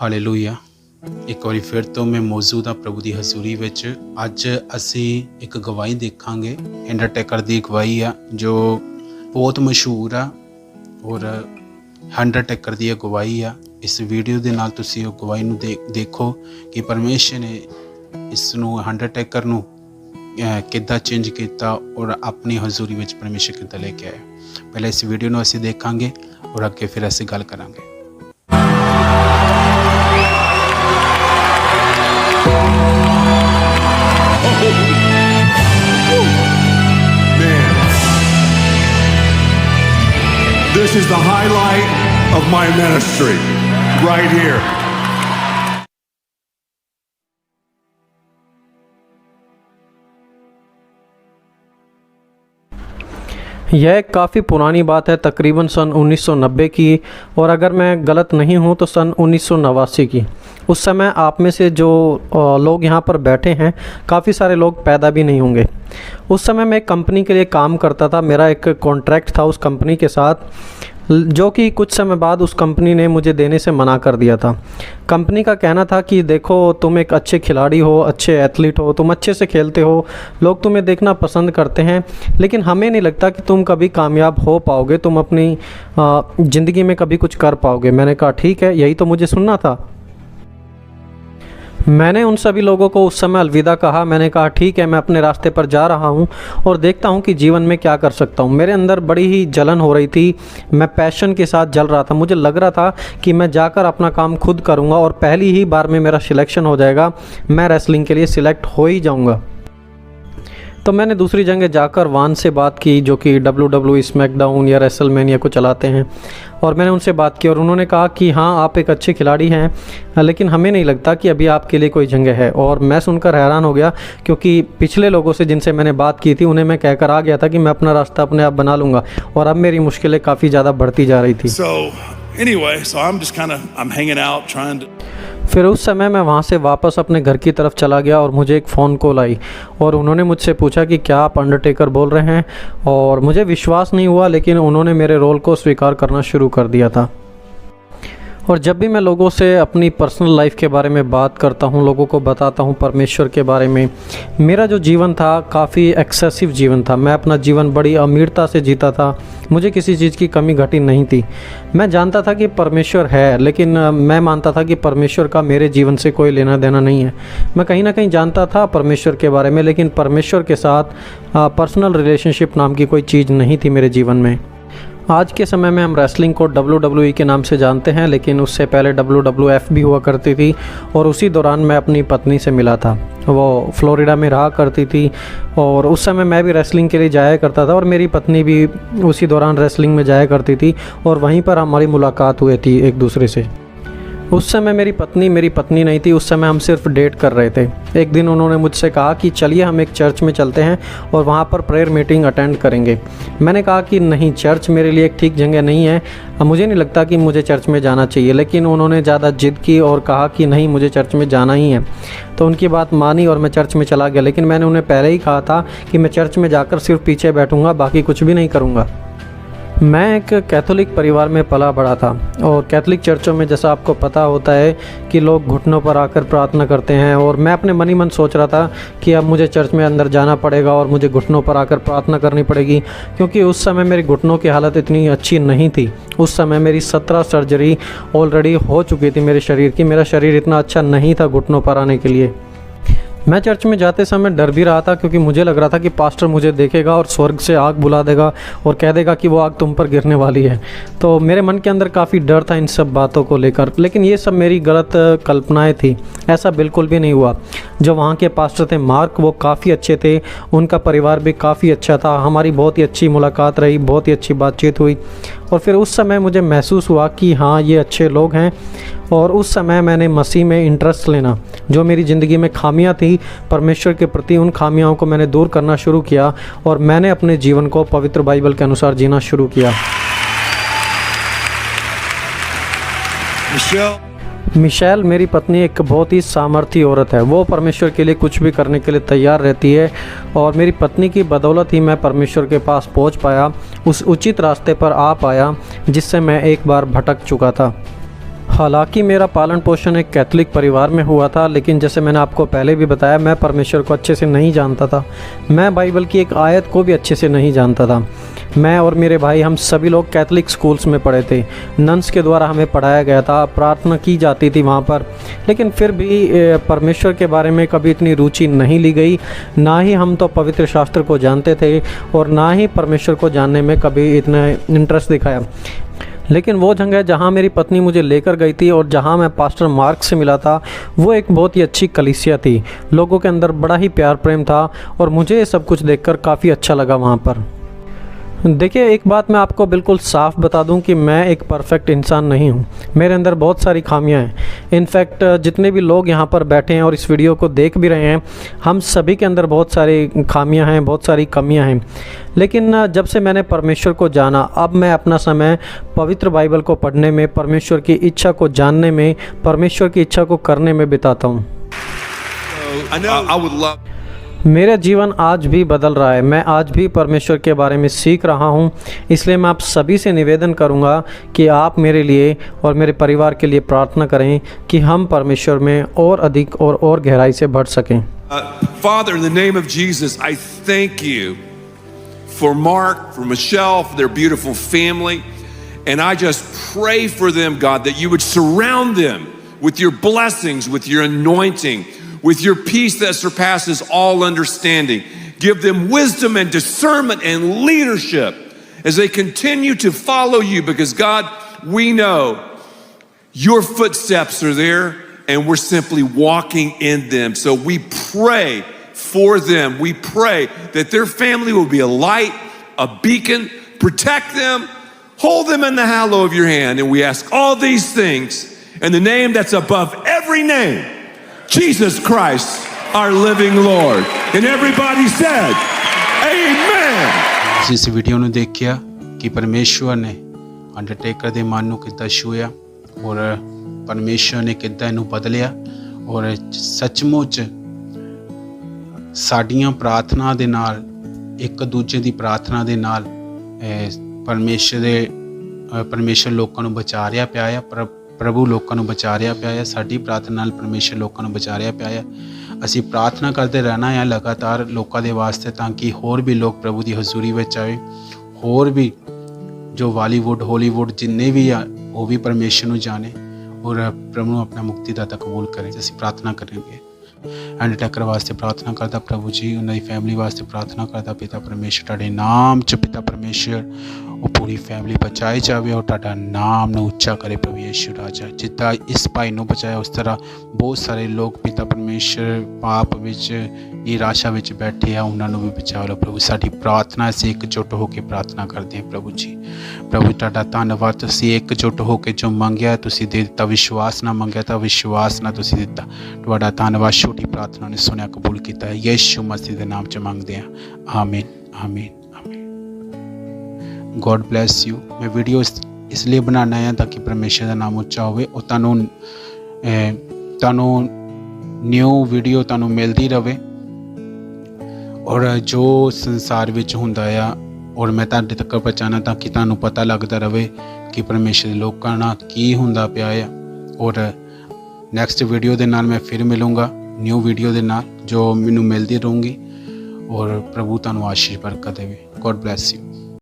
Hallelujah. ਇੱਕ ਵਾਰੀ ਫਿਰ ਤੋਂ ਮੈਂ ਮੌਜੂਦ ਹਾਂ ਪ੍ਰਭੂ ਦੀ ਹਜ਼ੂਰੀ ਵਿੱਚ। ਅੱਜ ਅਸੀਂ ਇੱਕ ਗਵਾਹੀ ਦੇਖਾਂਗੇ, ਅੰਡਰਟੇਕਰ ਦੀ ਗਵਾਹੀ ਆ ਜੋ ਬਹੁਤ ਮਸ਼ਹੂਰ ਆ ਔਰ ਅੰਡਰਟੇਕਰ ਦੀ ਇਹ ਗਵਾਹੀ ਆ। ਇਸ ਵੀਡੀਓ ਦੇ ਨਾਲ ਤੁਸੀਂ ਉਹ ਗਵਾਹੀ ਨੂੰ ਦੇਖੋ ਕਿ ਪਰਮੇਸ਼ਰ ਨੇ ਇਸ ਨੂੰ ਅੰਡਰਟੇਕਰ ਨੂੰ ਕਿੱਦਾਂ ਚੇਂਜ ਕੀਤਾ ਔਰ ਆਪਣੀ ਹਜ਼ੂਰੀ ਵਿੱਚ ਪਰਮੇਸ਼ਰ ਕਿੱਦਾਂ ਲੈ ਕੇ ਆਇਆ। ਪਹਿਲਾਂ ਇਸ ਵੀਡੀਓ ਨੂੰ ਅਸੀਂ ਦੇਖਾਂਗੇ ਔਰ ਅੱਗੇ ਫਿਰ ਅਸੀਂ ਗੱਲ ਕਰਾਂਗੇ। This is the highlight of my ministry, right here. यह काफ़ी पुरानी बात है, तकरीबन सन 1990 की, और अगर मैं गलत नहीं हूँ तो सन 1989 की। उस समय आप में से जो लोग यहाँ पर बैठे हैं, काफ़ी सारे लोग पैदा भी नहीं होंगे। उस समय मैं एक कंपनी के लिए काम करता था। मेरा एक कॉन्ट्रैक्ट था उस कंपनी के साथ, जो कि कुछ समय बाद उस कंपनी ने मुझे देने से मना कर दिया था। कंपनी का कहना था कि देखो, तुम एक अच्छे खिलाड़ी हो, अच्छे एथलीट हो, तुम अच्छे से खेलते हो, लोग तुम्हें देखना पसंद करते हैं, लेकिन हमें नहीं लगता कि तुम कभी कामयाब हो पाओगे, तुम अपनी ज़िंदगी में कभी कुछ कर पाओगे। मैंने कहा ठीक है, यही तो मुझे सुनना था। मैंने उन सभी लोगों को उस समय अलविदा कहा। मैंने कहा ठीक है, मैं अपने रास्ते पर जा रहा हूँ और देखता हूँ कि जीवन में क्या कर सकता हूँ। मेरे अंदर बड़ी ही जलन हो रही थी, मैं पैशन के साथ जल रहा था। मुझे लग रहा था कि मैं जाकर अपना काम खुद करूँगा और पहली ही बार में मेरा सिलेक्शन हो जाएगा, मैं रेसलिंग के लिए सिलेक्ट हो ही जाऊँगा। तो मैंने दूसरी जगह जाकर वान से बात की, जो कि WWE, स्मैकडाउन या रेसलमेनिया को चलाते हैं, और मैंने उनसे बात की और उन्होंने कहा कि हाँ, आप एक अच्छे खिलाड़ी हैं, लेकिन हमें नहीं लगता कि अभी आपके लिए कोई जगह है। और मैं सुनकर हैरान हो गया, क्योंकि पिछले लोगों से जिनसे मैंने बात की थी, उन्हें मैं कहकर आ गया था कि मैं अपना रास्ता अपने आप बना लूँगा, और अब मेरी मुश्किलें काफ़ी ज़्यादा बढ़ती जा रही थी। I'm hanging out trying to... फिर उस समय मैं वहाँ से वापस अपने घर की तरफ चला गया और मुझे एक फ़ोन कॉल आई और उन्होंने मुझसे पूछा कि क्या आप अंडरटेकर बोल रहे हैं। और मुझे विश्वास नहीं हुआ, लेकिन उन्होंने मेरे रोल को स्वीकार करना शुरू कर दिया था। और जब भी मैं लोगों से अपनी पर्सनल लाइफ के बारे में बात करता हूँ, लोगों को बताता हूँ परमेश्वर के बारे में, मेरा जो जीवन था काफ़ी एक्सेसिव जीवन था। मैं अपना जीवन बड़ी अमीरता से जीता था, मुझे किसी चीज़ की कमी घटी नहीं थी। मैं जानता था कि परमेश्वर है, लेकिन मैं मानता था कि परमेश्वर का मेरे जीवन से कोई लेना देना नहीं है। मैं कहीं ना कहीं जानता था परमेश्वर के बारे में, लेकिन परमेश्वर के साथ पर्सनल रिलेशनशिप नाम की कोई चीज़ नहीं थी मेरे जीवन में। आज के समय में हम रेसलिंग को WWE के नाम से जानते हैं, लेकिन उससे पहले WWF भी हुआ करती थी। और उसी दौरान मैं अपनी पत्नी से मिला था, वो फ्लोरिडा में रहा करती थी, और उस समय मैं भी रेसलिंग के लिए जाया करता था और मेरी पत्नी भी उसी दौरान रेसलिंग में जाया करती थी, और वहीं पर हमारी मुलाकात हुई थी एक दूसरे से। उस समय मेरी पत्नी नहीं थी, उस समय हम सिर्फ डेट कर रहे थे। एक दिन उन्होंने मुझसे कहा कि चलिए हम एक चर्च में चलते हैं और वहाँ पर प्रेयर मीटिंग अटेंड करेंगे। मैंने कहा कि नहीं, चर्च मेरे लिए एक ठीक जगह नहीं है, मुझे नहीं लगता कि मुझे चर्च में जाना चाहिए। लेकिन उन्होंने ज़्यादा जिद की और कहा कि नहीं, मुझे चर्च में जाना ही है। तो उनकी बात मानी और मैं चर्च में चला गया। लेकिन मैंने उन्हें पहले ही कहा था कि मैं चर्च में जाकर सिर्फ पीछे बैठूँगा, बाकी कुछ भी नहीं करूँगा। मैं एक कैथोलिक परिवार में पला बड़ा था, और कैथोलिक चर्चों में जैसा आपको पता होता है कि लोग घुटनों पर आकर प्रार्थना करते हैं। और मैं अपने मन ही मन सोच रहा था कि अब मुझे चर्च में अंदर जाना पड़ेगा और मुझे घुटनों पर आकर प्रार्थना करनी पड़ेगी, क्योंकि उस समय मेरे घुटनों की हालत इतनी अच्छी नहीं थी। उस समय मेरी 17 सर्जरी ऑलरेडी हो चुकी थी मेरे शरीर की। मेरा शरीर इतना अच्छा नहीं था घुटनों पर आने के लिए। मैं चर्च में जाते समय डर भी रहा था, क्योंकि मुझे लग रहा था कि पास्टर मुझे देखेगा और स्वर्ग से आग बुला देगा और कह देगा कि वो आग तुम पर गिरने वाली है। तो मेरे मन के अंदर काफ़ी डर था इन सब बातों को लेकर। लेकिन ये सब मेरी गलत कल्पनाएं थी, ऐसा बिल्कुल भी नहीं हुआ। जो वहाँ के पास्टर थे मार्क, वो काफ़ी अच्छे थे, उनका परिवार भी काफ़ी अच्छा था। हमारी बहुत ही अच्छी मुलाकात रही, बहुत ही अच्छी बातचीत हुई। और फिर उस समय मुझे महसूस हुआ कि हाँ, ये अच्छे लोग हैं। और उस समय मैंने मसीह में इंटरेस्ट लेना, जो मेरी ज़िंदगी में खामियां थी परमेश्वर के प्रति, उन खामियों को मैंने दूर करना शुरू किया और मैंने अपने जीवन को पवित्र बाइबल के अनुसार जीना शुरू किया। मिशेल मेरी पत्नी एक बहुत ही सामर्थी औरत है। वो परमेश्वर के लिए कुछ भी करने के लिए तैयार रहती है, और मेरी पत्नी की बदौलत ही मैं परमेश्वर के पास पहुंच पाया, उस उचित रास्ते पर आ पाया जिससे मैं एक बार भटक चुका था। हालांकि मेरा पालन पोषण एक कैथोलिक परिवार में हुआ था, लेकिन जैसे मैंने आपको पहले भी बताया, मैं परमेश्वर को अच्छे से नहीं जानता था। मैं बाइबल की एक आयत को भी अच्छे से नहीं जानता था। मैं और मेरे भाई, हम सभी लोग कैथोलिक स्कूल्स में पढ़े थे। नन्स के द्वारा हमें पढ़ाया गया था, प्रार्थना की जाती थी वहाँ पर, लेकिन फिर भी परमेश्वर के बारे में कभी इतनी रुचि नहीं ली गई। ना ही हम तो पवित्र शास्त्र को जानते थे और ना ही परमेश्वर को जानने में कभी इतना इंटरेस्ट दिखाया। लेकिन वो जगह जहाँ मेरी पत्नी मुझे लेकर गई थी और जहाँ मैं पास्टर मार्क से मिला था, वो एक बहुत ही अच्छी कलीसिया थी। लोगों के अंदर बड़ा ही प्यार प्रेम था और मुझे ये सब कुछ देखकर काफ़ी अच्छा लगा वहाँ पर। देखिए, एक बात मैं आपको बिल्कुल साफ बता दूं कि मैं एक परफेक्ट इंसान नहीं हूं। मेरे अंदर बहुत सारी खामियां हैं। इनफैक्ट जितने भी लोग यहां पर बैठे हैं और इस वीडियो को देख भी रहे हैं, हम सभी के अंदर बहुत सारी खामियां हैं, बहुत सारी कमियां हैं। लेकिन जब से मैंने परमेश्वर को जाना, अब मैं अपना समय पवित्र बाइबल को पढ़ने में, परमेश्वर की इच्छा को जानने में, परमेश्वर की इच्छा को करने में बिताता हूँ। मेरा जीवन आज भी बदल रहा है। मैं आज भी परमेश्वर के बारे में सीख रहा हूँ। इसलिए मैं आप सभी से निवेदन करूँगा कि आप मेरे लिए और मेरे परिवार के लिए प्रार्थना करें कि हम परमेश्वर में और अधिक और गहराई से बढ़ सकें। Father, in the name of Jesus, I thank you for Mark, for Michelle, for their beautiful family. And I just pray for them, God, that you would surround them with your blessings, with your anointing, with your peace that surpasses all understanding. Give them wisdom and discernment and leadership as they continue to follow you, because God, we know your footsteps are there and we're simply walking in them. So we pray for them. We pray that their family will be a light, a beacon. Protect them, hold them in the hollow of your hand. And we ask all these things in the name that's above every name, Jesus Christ, our living Lord. And everybody said, Amen. ਇਸ video ਨੂੰ ਦੇਖਿਆ ਕਿ ਪਰਮੇਸ਼ਵਰ ਨੇ Undertaker ਦੇ ਮਨ ਨੂੰ ਕਿੱਦਾਂ ਛੂਹਿਆ ਔਰ ਪਰਮੇਸ਼ਵਰ ਨੇ ਕਿੱਦਾਂ ਇਹਨੂੰ ਬਦਲਿਆ ਔਰ ਸੱਚਮੁੱਚ ਸਾਡੀਆਂ ਪ੍ਰਾਰਥਨਾ ਦੇ ਨਾਲ, ਇੱਕ ਦੂਜੇ ਦੀ ਪ੍ਰਾਰਥਨਾ ਦੇ ਨਾਲ ਪਰਮੇਸ਼ਵਰ ਲੋਕਾਂ ਨੂੰ ਬਚਾ ਰਿਹਾ ਪਿਆ ਆ। ਪ੍ਰਭੂ ਲੋਕਾਂ ਨੂੰ ਬਚਾ ਰਿਹਾ ਪਿਆ ਆ। ਸਾਡੀ ਪ੍ਰਾਰਥਨਾ ਨਾਲ ਪਰਮੇਸ਼ਵਰ ਲੋਕਾਂ ਨੂੰ ਬਚਾ ਰਿਹਾ ਪਿਆ ਆ। ਅਸੀਂ ਪ੍ਰਾਰਥਨਾ ਕਰਦੇ ਰਹਿਣਾ ਆ ਲਗਾਤਾਰ ਲੋਕਾਂ ਦੇ ਵਾਸਤੇ, ਤਾਂ ਕਿ ਹੋਰ ਵੀ ਲੋਕ ਪ੍ਰਭੂ ਦੀ ਹਜ਼ੂਰੀ ਵਿੱਚ ਆਵੇ। ਹੋਰ ਵੀ ਜੋ ਬਾਲੀਵੁੱਡ, ਹਾਲੀਵੁੱਡ ਜਿੰਨੇ ਵੀ ਆ, ਉਹ ਵੀ ਪਰਮੇਸ਼ਵਰ ਨੂੰ ਜਾਣੇ ਔਰ ਪ੍ਰਭੂ ਨੂੰ ਆਪਣਾ ਮੁਕਤੀਦਾਤਾ ਕਬੂਲ ਕਰੇ। ਅਸੀਂ ਪ੍ਰਾਰਥਨਾ ਕਰਾਂਗੇ। ਅੰਡਰਟੇਕਰ ਵਾਸਤੇ ਪ੍ਰਾਰਥਨਾ ਕਰਦਾ ਪ੍ਰਭੂ ਜੀ, ਉਹਨਾਂ ਦੀ ਫੈਮਿਲੀ ਵਾਸਤੇ ਪ੍ਰਾਰਥਨਾ ਕਰਦਾ ਪਿਤਾ ਪਰਮੇਸ਼ਵਰ, ਤੁਹਾਡੇ ਨਾਮ 'ਚ ਪਿਤਾ ਪਰਮੇਸ਼ਵਰ ਉਹ ਪੂਰੀ ਫੈਮਿਲੀ ਬਚਾਈ ਜਾਵੇ ਔਰ ਤੁਹਾਡਾ ਨਾਮ ਨੂੰ ਉੱਚਾ ਕਰੇ ਪ੍ਰਭੂ ਯਿਸੂ ਰਾਜਾ। ਜਿੱਦਾਂ ਇਸ ਭਾਈ ਨੂੰ ਬਚਾਇਆ, ਉਸ ਤਰ੍ਹਾਂ ਬਹੁਤ ਸਾਰੇ ਲੋਕ ਪਿਤਾ ਪਰਮੇਸ਼ਵਰ ਪਾਪ ਵਿੱਚ, ਨਿਰਾਸ਼ਾ ਵਿੱਚ ਬੈਠੇ ਆ, ਉਹਨਾਂ ਨੂੰ ਵੀ ਬਚਾ ਲਓ ਪ੍ਰਭੂ। ਸਾਡੀ ਪ੍ਰਾਰਥਨਾ ਅਸੀਂ ਇਕਜੁੱਟ ਹੋ ਕੇ ਪ੍ਰਾਰਥਨਾ ਕਰਦੇ ਹਾਂ ਪ੍ਰਭੂ ਜੀ। ਪ੍ਰਭੂ ਤੁਹਾਡਾ ਧੰਨਵਾਦ, ਤੁਸੀਂ ਇਕਜੁੱਟ ਹੋ ਕੇ ਜੋ ਮੰਗਿਆ ਤੁਸੀਂ ਦੇ ਦਿੱਤਾ। ਵਿਸ਼ਵਾਸ ਨਾਲ ਮੰਗਿਆ ਤਾਂ ਵਿਸ਼ਵਾਸ ਨਾਲ ਤੁਸੀਂ ਦਿੱਤਾ। ਤੁਹਾਡਾ ਧੰਨਵਾਦ। ਛੋਟੀ ਪ੍ਰਾਰਥਨਾ ਨੇ ਸੁਣਿਆ, ਕਬੂਲ ਕੀਤਾ। ਯਿਸੂ ਮਸੀਹ ਦੇ ਨਾਮ 'ਚ ਮੰਗਦੇ ਹਾਂ, ਆਮੀਨ, ਆਮੀਨ, ਆਮੀਨ। God bless you. ਮੈਂ ਵੀਡੀਓ ਇਸ ਲਈ ਬਣਾਉਣਾ ਹੈ ਤਾਂ ਕਿ ਪਰਮੇਸ਼ਰ ਦਾ ਨਾਮ ਉੱਚਾ ਹੋਵੇ ਔਰ ਤੁਹਾਨੂੰ ਨਿਊ ਵੀਡੀਓ ਤੁਹਾਨੂੰ ਮਿਲਦੀ ਰਹੇ ਔਰ ਜੋ ਸੰਸਾਰ ਵਿੱਚ ਹੁੰਦਾ ਆ ਔਰ ਮੈਂ ਤੁਹਾਡੇ ਤੱਕ ਪਹੁੰਚਾਉਣਾ ਤਾਂ ਕਿ ਤੁਹਾਨੂੰ ਪਤਾ ਲੱਗਦਾ ਰਹੇ ਕਿ ਪਰਮੇਸ਼ਰ ਦੇ ਲੋਕਾਂ ਨਾਲ ਕੀ ਹੁੰਦਾ ਪਿਆ ਆ। ਔਰ ਨੈਕਸਟ ਵੀਡੀਓ ਦੇ ਨਾਲ ਮੈਂ ਫਿਰ ਮਿਲੂੰਗਾ, ਨਿਊ ਵੀਡੀਓ ਦੇ ਨਾਲ ਜੋ ਮੈਨੂੰ ਮਿਲਦੀ ਰਹੂੰਗੀ। ਔਰ ਪ੍ਰਭੂ ਤੁਹਾਨੂੰ ਆਸ਼ੀਸ਼ ਬਰਕਤ ਦੇਵੇ। God bless you.